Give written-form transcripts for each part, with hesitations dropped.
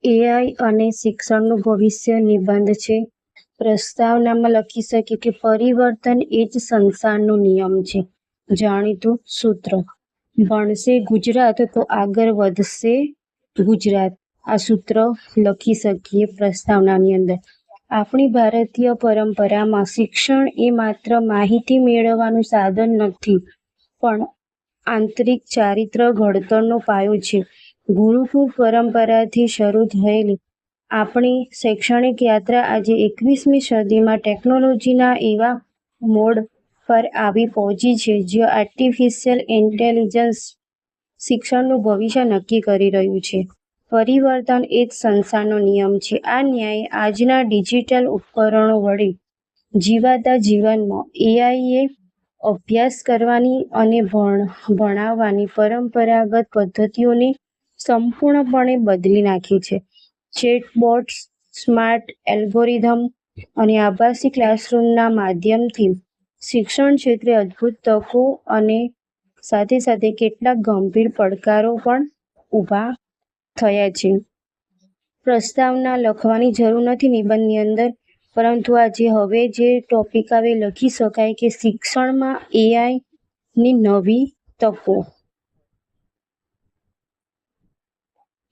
AI અને શિક્ષણનું ભવિષ્ય નિબંધ છે. પ્રસ્તાવનામાં લખી શકીએ કે પરિવર્તન એ જ સંસારનો નિયમ છે. જાણીતું સૂત્ર: ભણશે ગુજરાત તો આગળ વધશે ગુજરાત. આ સૂત્ર લખી શકીએ પ્રસ્તાવનાની અંદર. આપણી ભારતીય પરંપરામાં શિક્ષણ એ માત્ર માહિતી મેળવવાનું સાધન નથી, પણ આંતરિક ચારિત્ર ઘડતરનો પાયો છે. ગુરુકુળ પરંપરાથી શરૂ થયેલી આપણી શૈક્ષણિક યાત્રા આજે 21મી સદીમાં ટેકનોલોજીના એવા મોડ પર આવી પહોંચી છે જ્યાં આર્ટિફિશિયલ ઇન્ટેલિજન્સ શિક્ષણનું ભવિષ્ય નક્કી કરી રહ્યું છે. પરિવર્તન એ જ સંસારનો નિયમ છે. આ ન્યાય આજના ડિજિટલ ઉપકરણો વડે જીવાતા જીવનમાં એઆઈએ અભ્યાસ કરવાની અને ભણાવવાની પરંપરાગત પદ્ધતિઓને સંપૂર્ણપણે બદલી નાખી છે. ચેટબોટ્સ, સ્માર્ટ એલ્ગોરિધમ અને આભાસી ક્લાસરૂમના માધ્યમથી શિક્ષણ ક્ષેત્રે અદ્ભુત તકો અને સાથે સાથે કેટલાક ગંભીર પડકારો પણ ઊભા થયા છે. પ્રસ્તાવના લખવાની જરૂર નથી નિબંધની અંદર, પરંતુ આજે હવે જે ટોપિક આવે લખી શકાય કે શિક્ષણમાં એઆઈની નવી તકો.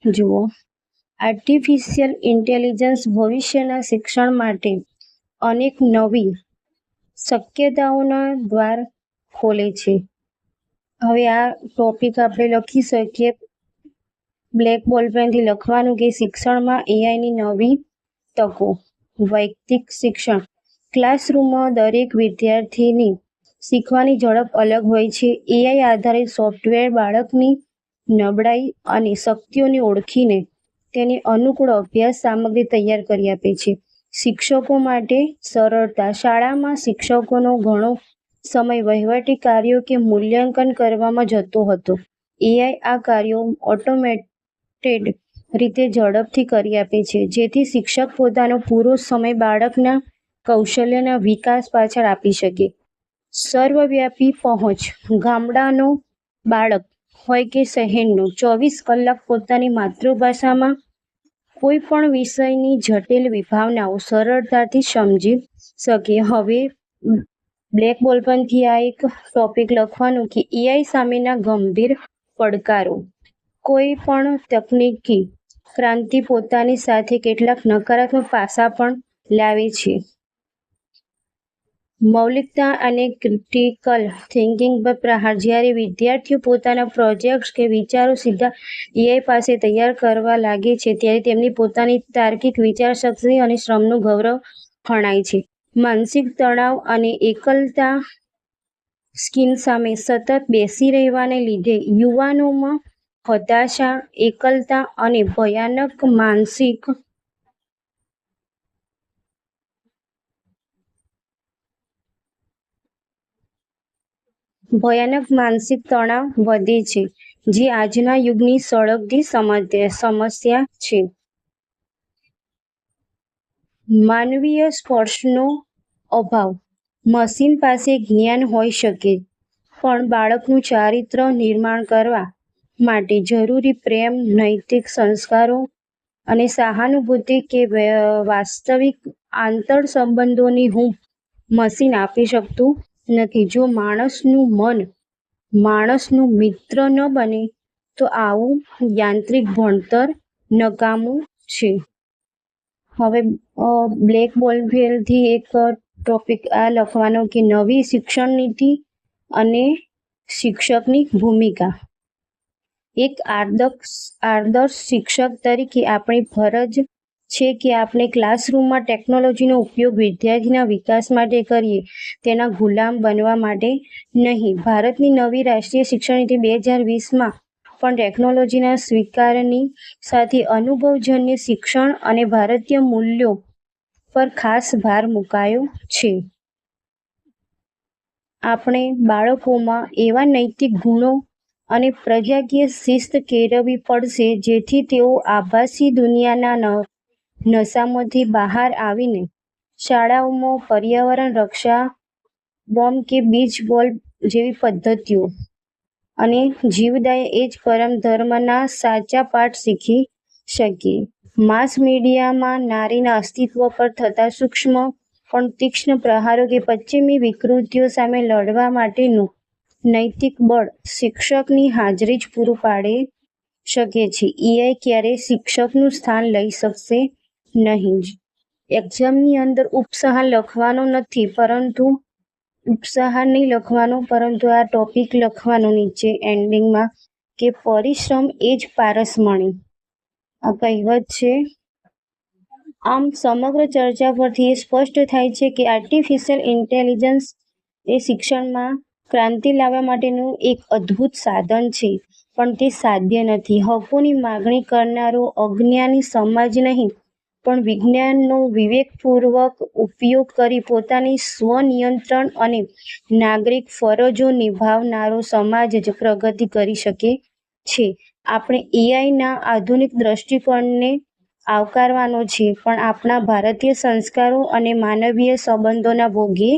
જુઓ, આર્ટિફિશિયલ ઇન્ટેલિજન્સ ભવિષ્યના શિક્ષણ માટે અનેક નવી શક્યતાઓના દ્વાર ખોલે છે. હવે આ ટોપિક આપણે લખી શકીએ બ્લેક બોલપેનથી લખવાનું કે શિક્ષણમાં એઆઈની નવી તકો. વૈયક્તિક શિક્ષણ: ક્લાસરૂમમાં દરેક વિદ્યાર્થીની શીખવાની ઝડપ અલગ હોય છે. એઆઈ આધારિત સોફ્ટવેર બાળકની નબળાઈ અને શક્તિઓને ઓળખીને તેને અનુકૂળ અભ્યાસ સામગ્રી તૈયાર કરી આપે છે. શિક્ષકો માટે સરળતા: શાળામાં શિક્ષકોનો ઘણો સમય વહીવટી કાર્યો કે મૂલ્યાંકન કરવામાં જતો હતો. એઆઈ આ કાર્યો ઓટોમેટેડ રીતે ઝડપથી કરી આપે છે, જેથી શિક્ષક પોતાનો પૂરો સમય બાળકના કૌશલ્યના વિકાસ પાછળ આપી શકે. સર્વવ્યાપી પહોંચ: ગામડાનો બાળક હોય કે શહેરનો, 24 કલાક પોતાની માતૃભાષામાં કોઈ પણ વિષયની જટિલ વિભાવનાઓ સરળતાથી સમજી શકે. હવે બ્લેક બોલપેનથી આ એક ટોપિક લખવાનું કે એઆઈ સામેના ગંભીર પડકારો. કોઈ પણ તકનીકી ક્રાંતિ પોતાની સાથે કેટલાક નકારાત્મક પાસા પણ લાવે છે. મૌલિકતા અને ક્રિટિકલ થિંકિંગ પર પ્રહાર: જ્યારે વિદ્યાર્થીઓ પોતાના પ્રોજેક્ટ્સ કે વિચારો સીધા એઆઈ પાસે તૈયાર કરવા લાગે છે, ત્યારે તેમની પોતાની તાર્કિક વિચારશક્તિ અને શ્રમનું ગૌરવ હણાય છે. માનસિક તણાવ અને એકલતા: સ્ક્રીન સામે સતત બેસી રહેવાને લીધે યુવાનોમાં હતાશા, એકલતા અને ભયાનક માનસિક તણાવ વધે છે, જે આજના યુગની સળગતી સમસ્યા છે. માનવીય સ્પર્શનો અભાવ: મશીન પાસે જ્ઞાન હોઈ શકે, પણ બાળકનું ચારિત્ર્ય નિર્માણ કરવા માટે જરૂરી પ્રેમ, નૈતિક સંસ્કારો અને સહાનુભૂતિ કે વાસ્તવિક આંતરસંબંધોની હૂંફ મશીન આપી શકતું નથી. જો માણસનું મન માણસનું મિત્ર ન બને, તો આવું યાંત્રિક ભણતર નકામું છે. હવે બ્લેક બોલપેનથી એક ટોપિક આ લખવાનો કે નવી શિક્ષણ નીતિ અને શિક્ષકની ભૂમિકા. એક આદર્શ શિક્ષક તરીકે આપણી ફરજ છે કે આપણે ક્લાસરૂમમાં ટેકનોલોજીનો ઉપયોગ વિદ્યાર્થીના વિકાસ માટે કરીએ, તેના ગુલામ બનવા માટે નહીં. ભારતની નવી રાષ્ટ્રીય શિક્ષણ નીતિ 2020માં પણ ટેકનોલોજીના સ્વીકારની સાથે અનુભવજન્ય શિક્ષણ અને ભારતીય મૂલ્યો પર ખાસ ભાર મૂકાયો છે. આપણે બાળકોમાં એવા નૈતિક ગુણો અને પ્રજાકીય શિસ્ત કેળવવી પડશે, જેથી તેઓ આભાસી દુનિયાના નશામાંથી બહાર આવીને શાળાઓમાં પર્યાવરણ રક્ષા, બોમ્બ કે બીજ બોલ જેવી પદ્ધતિઓ અને જીવદયા એ જ પરમ ધર્મના સાચા પાઠ શીખી શકે. માસ મીડિયામાં નારીના અસ્તિત્વ પર થતા સૂક્ષ્મ પણ તીક્ષ્ણ પ્રહારો કે પશ્ચિમી વિકૃતિઓ સામે લડવા માટેનું નૈતિક બળ શિક્ષકની હાજરી જ પૂરું પાડી શકે છે. એઆઈ ક્યારેય શિક્ષકનું સ્થાન લઈ શકશે નહીં. એક્ઝામની અંદર ઉપસાહ લખવાનો નથી, પરંતુ આ ટોપિક લખવાનો નીચે એન્ડિંગમાં કે પરિશ્રમ એ જ પારસમણી. આ કહેવત છે. આમ સમગ્ર ચર્ચા પરથી એ સ્પષ્ટ થાય છે કે આર્ટિફિશિયલ ઇન્ટેલિજન્સ એ શિક્ષણમાં ક્રાંતિ લાવવા માટેનું એક અદ્ભુત સાધન છે, પણ તે સાધ્ય નથી. હકોની માગણી કરનારો અજ્ઞાની સમાજ નહીં, પણ વિજ્ઞાનનો વિવેકપૂર્વક ઉપયોગ કરી પોતાની સ્વનિયંત્રણ અને નાગરિક ફરજો નિભાવનારો સમાજ જ પ્રગતિ કરી શકે છે. આપણે એઆઈના આધુનિક દ્રષ્ટિકોણને આવકારવાનો છે, પણ આપણા ભારતીય સંસ્કારો અને માનવીય સંબંધોના ભોગે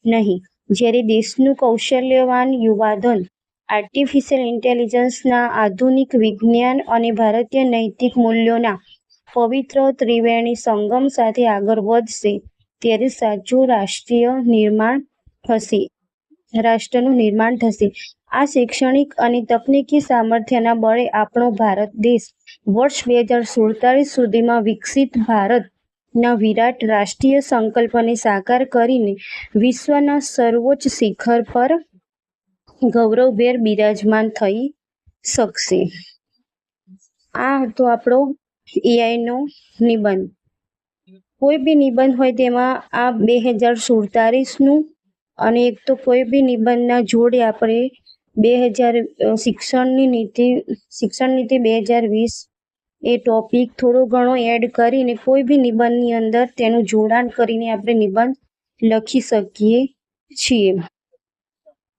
નહીં. જ્યારે દેશનું કૌશલ્યવાન યુવાધન આર્ટિફિશિયલ ઇન્ટેલિજન્સના આધુનિક વિજ્ઞાન અને ભારતીય નૈતિક મૂલ્યોના પવિત્ર ત્રિવેણી સંગમ સાથે આગળ વધશે, ત્યારે સાચું રાષ્ટ્રનું નિર્માણ થશે. આ શૈક્ષણિક અને તકનીકી સામર્થ્યના બળે આપણો ભારત દેશ વર્ષ 2047 સુધીમાં વિકસિત ભારતના વિરાટ રાષ્ટ્રીય સંકલ્પને સાકાર કરીને વિશ્વના સર્વોચ્ચ શિખર પર ગૌરવભેર બિરાજમાન થઈ શકશે. આ હતો આપણો એઆઈનો નિબંધ. કોઈ બી નિબંધ હોય તેમાં આ 2047નું અને એક તો કોઈ બી નિબંધના જોડે આપણે શિક્ષણ નીતિ 2020 એ ટોપિક થોડો ઘણો એડ કરીને કોઈ બી નિબંધની અંદર તેનું જોડાણ કરીને આપણે નિબંધ લખી શકીએ છીએ.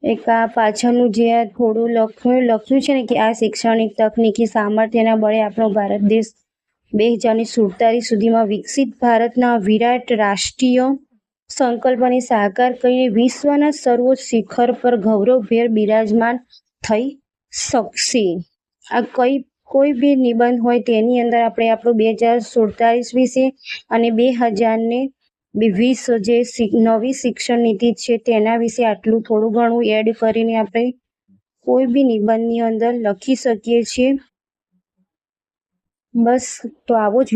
એક આ પાછળનું જે આ થોડું લખ્યું છે ને કે આ શૈક્ષણિક તકનીકી સામર્થ્યના બળે આપણો ભારત દેશ 2047 સુધીમાં વિકસિત ભારતના વિરાટ રાષ્ટ્રીય સંકલ્પને સાકાર કરીને વિશ્વના સર્વોચ્ચ શિખર પર ગૌરવભેર બિરાજમાન થઈ શકશે. આ કોઈ બી નિબંધ હોય તેની અંદર આપણે આપણું 2047 વિશે અને 2020 જે નવી શિક્ષણ નીતિ છે તેના વિશે આટલું થોડું ઘણું એડ કરીને આપણે કોઈ બી નિબંધની અંદર લખી શકીએ છીએ. બસ તો આવો જ